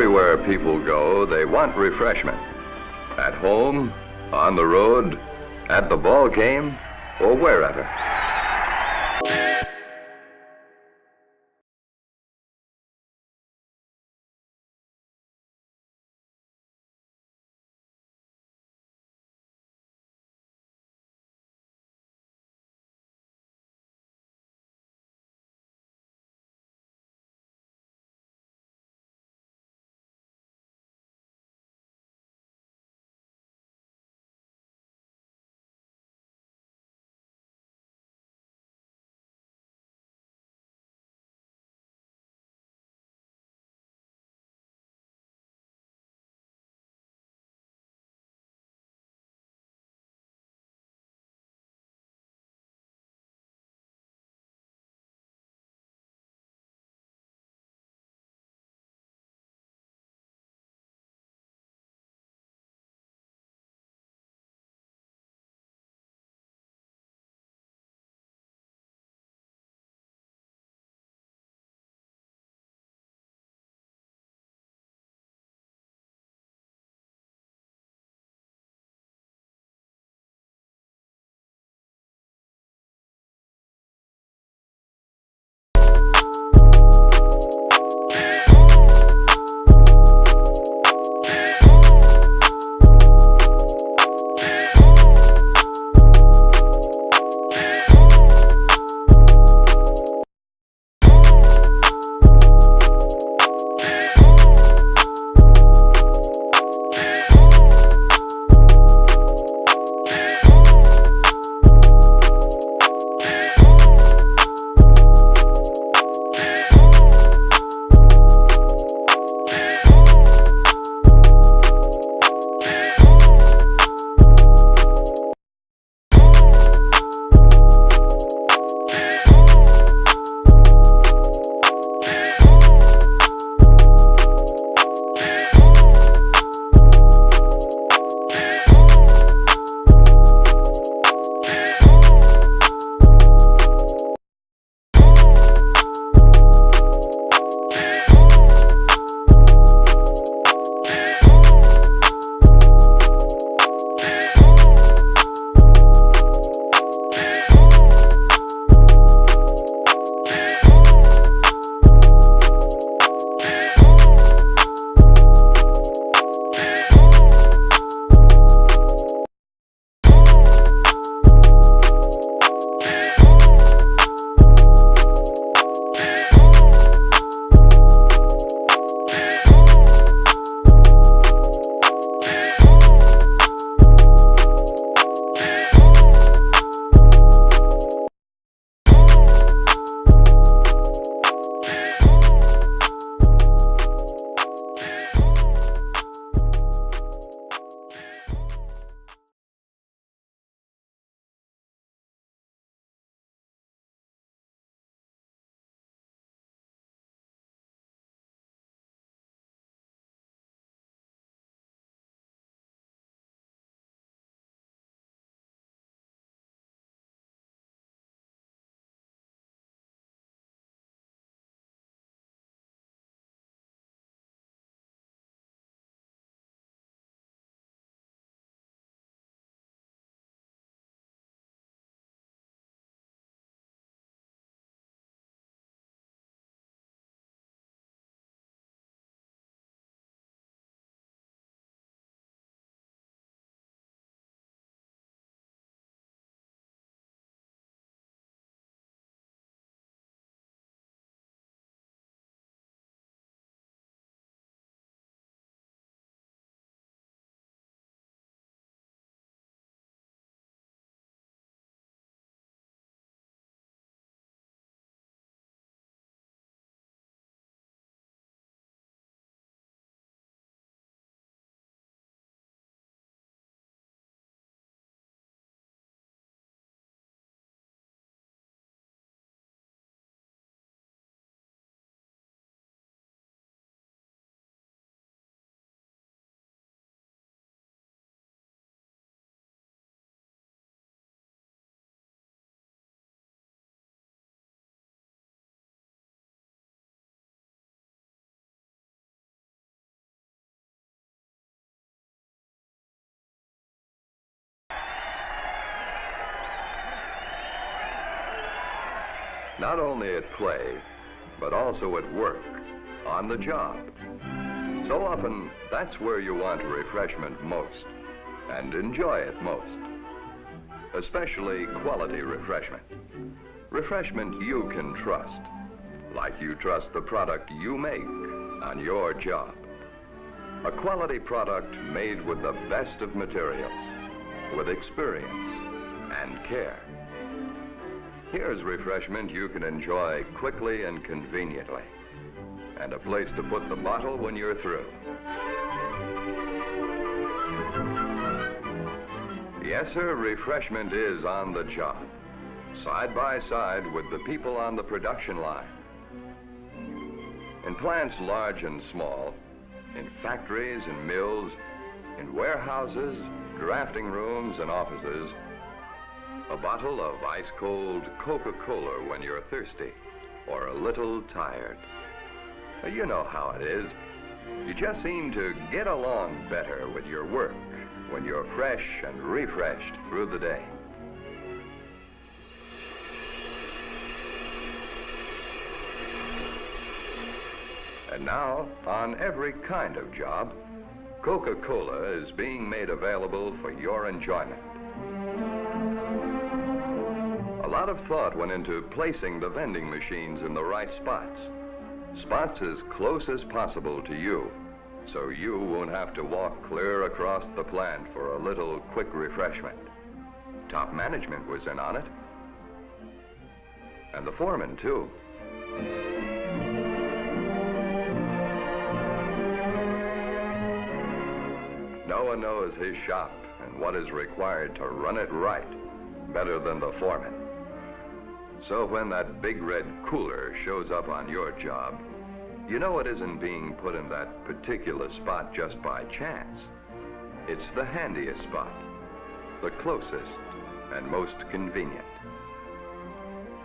Everywhere people go, they want refreshment. At home, on the road, at the ball game, or wherever. not only at play, but also at work, on the job. So often, that's where you want refreshment most, and enjoy it most. Especially quality refreshment. Refreshment you can trust, like you trust the product you make on your job. A quality product made with the best of materials, with experience and care. Here's refreshment you can enjoy quickly and conveniently, and a place to put the bottle when you're through. Yes, sir, refreshment is on the job, side by side with the people on the production line. In plants large and small, in factories and mills, in warehouses, drafting rooms and offices, a bottle of ice-cold Coca-Cola when you're thirsty or a little tired. You know how it is. You just seem to get along better with your work when you're fresh and refreshed through the day. And now, on every kind of job, Coca-Cola is being made available for your enjoyment. A lot of thought went into placing the vending machines in the right spots. Spots as close as possible to you, so you won't have to walk clear across the plant for a little quick refreshment. Top management was in on it. And the foreman, too. No one knows his shop and what is required to run it right better than the foreman. So when that big red cooler shows up on your job, you know it isn't being put in that particular spot just by chance. It's the handiest spot, the closest and most convenient.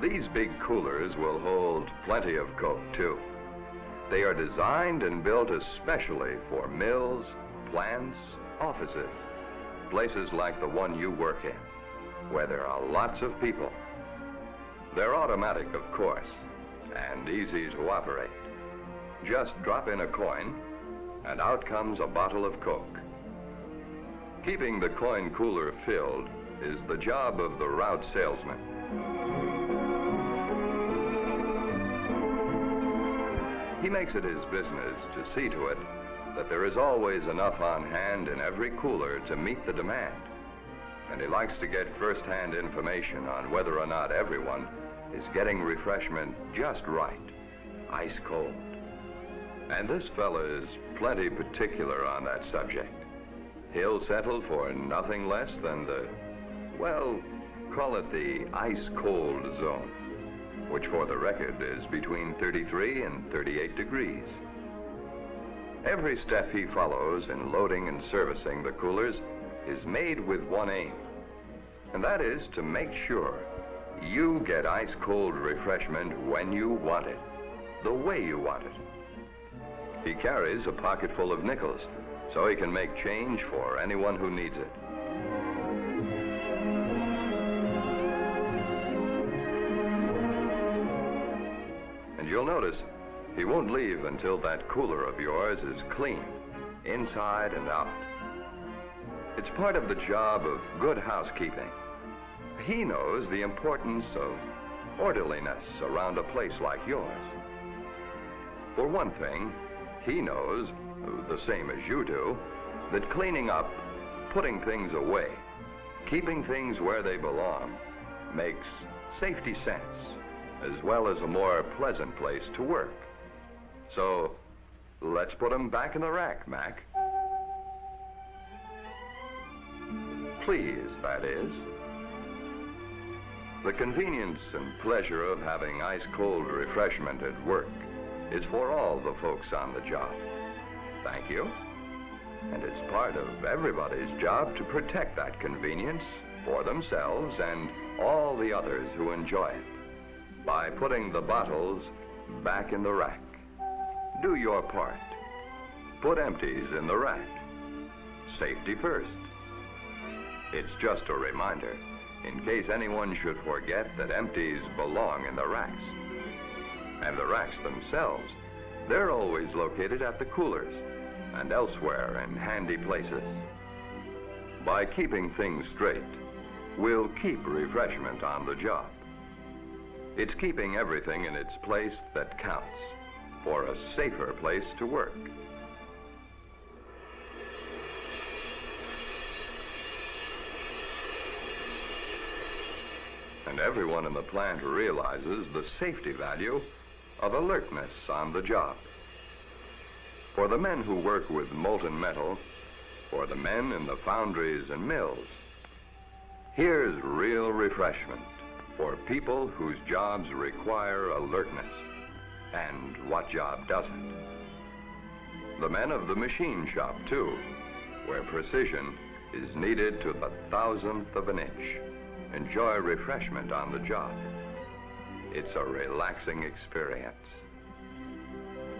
These big coolers will hold plenty of Coke, too. They are designed and built especially for mills, plants, offices, places like the one you work in, where there are lots of people. They're automatic, of course, and easy to operate. Just drop in a coin, and out comes a bottle of Coke. Keeping the coin cooler filled is the job of the route salesman. He makes it his business to see to it that there is always enough on hand in every cooler to meet the demand. And he likes to get first-hand information on whether or not everyone is getting refreshment just right, ice cold. And this fella is plenty particular on that subject. He'll settle for nothing less than the, well, call it the ice-cold zone, which for the record is between 33 and 38 degrees. Every step he follows in loading and servicing the coolers is made with one aim, and that is to make sure you get ice-cold refreshment when you want it, the way you want it. He carries a pocket full of nickels, so he can make change for anyone who needs it. And you'll notice he won't leave until that cooler of yours is clean, inside and out. It's part of the job of good housekeeping. He knows the importance of orderliness around a place like yours. For one thing, he knows, the same as you do, that cleaning up, putting things away, keeping things where they belong, makes safety sense, as well as a more pleasant place to work. So, let's put them back in the rack, Mac. Please, that is. The convenience and pleasure of having ice-cold refreshment at work is for all the folks on the job. Thank you. And it's part of everybody's job to protect that convenience for themselves and all the others who enjoy it by putting the bottles back in the rack. Do your part. Put empties in the rack. Safety first. It's just a reminder in case anyone should forget that empties belong in the racks. And the racks themselves, they're always located at the coolers and elsewhere in handy places. By keeping things straight, we'll keep refreshment on the job. It's keeping everything in its place that counts for a safer place to work. And everyone in the plant realizes the safety value of alertness on the job. For the men who work with molten metal, for the men in the foundries and mills, here's real refreshment for people whose jobs require alertness. And what job doesn't? The men of the machine shop, too, where precision is needed to the thousandth of an inch, enjoy refreshment on the job. It's a relaxing experience.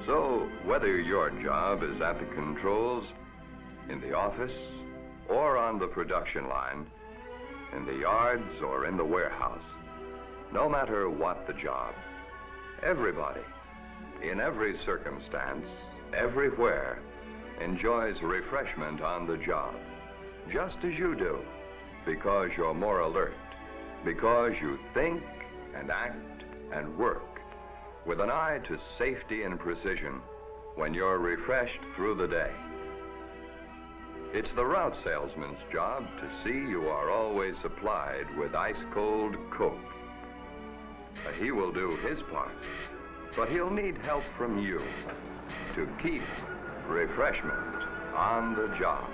So, whether your job is at the controls, in the office, or on the production line, in the yards or in the warehouse, no matter what the job, everybody, in every circumstance, everywhere, enjoys refreshment on the job, just as you do, because you're more alert, because you think and act and work with an eye to safety and precision when you're refreshed through the day. It's the route salesman's job to see you are always supplied with ice-cold Coke. He will do his part, but he'll need help from you to keep refreshment on the job.